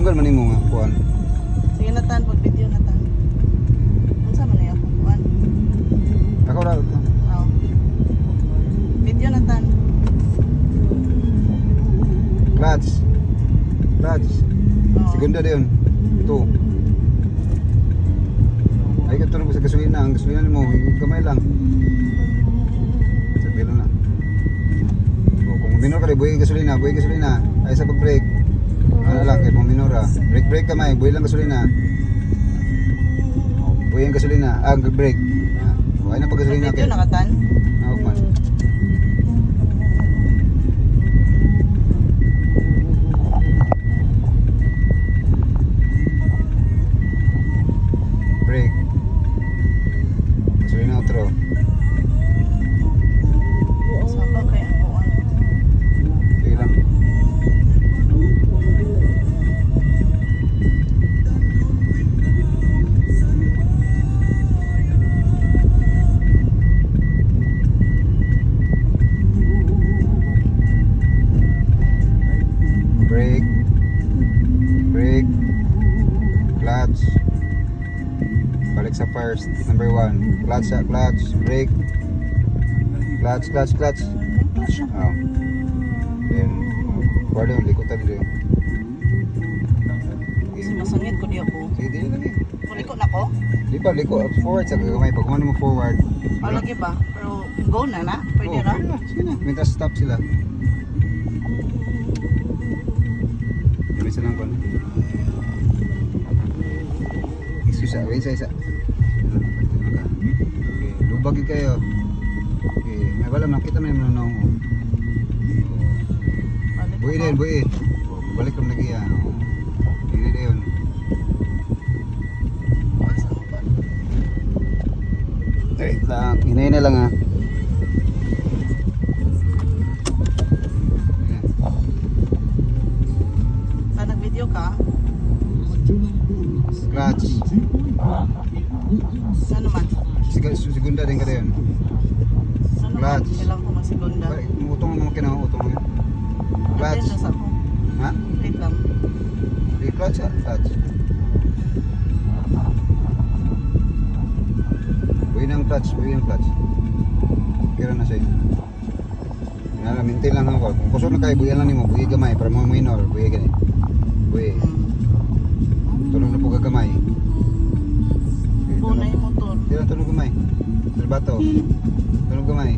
Tunggal man nimo nga kuan. Sige na tan, pag video na tan. Unsa man niya kuan? Ako ra. Oh. Video na tan. Clutch. Clutch. Oh. Segunda din. Ito. Ay ka tulong sa gasolina. Ang gasolina mo, kamay lang. Sabi lang na. O, kung minor ka rin, buhay gasolina. Ay sa pag-brake. Ano lang, kaya pang minora. Brake kamay, buhay lang gasolina. Buhay ang gasolina. Brake. Buhay na pag gasolina. Video na ka tan. Man. Brake. Gasolina outro. Sa ba kaya ang kuan? Sige lang. Brake. Clutch. Balik sa first. Number 1. Clutch. Brake. Clutch. Oh. Then, pwede yung likutan din. Masangit ko di ako. Sige, di lang eh. Kuliko na ko. Liko. Forward sa gagamay. Pag kumano mo forward. O lagi ba? Pero go na na. Pwede Oh, na. sige na. Minta stop sila. Isa lang ko. Isa. Okay, lubag yun kayo. Okay, may wala makita mo yung nanong. Buhi din. Balik kami lagi yan. Hindi na yun. Wait lang, hinayin na lang ha. Sa nag-video ka, Scratch. ano man? Segunda din ka yun. Ano man? Clutch. Kailangan ko mag-segunda. Utong naman utong mo. Clutch. Attention sa ako. Ha? Wait lang. Clutch. Buhay ng clutch. Kira na siya. Maintain lang ako. Kung kusog na kayo, buhay lang nimo. Buhay gamay. Para mo minor. Buhay ganyan. Buhay. Tulong na po gagamay. Buo na yung motor. Tulong gamay. Trabato. Tulong gamay.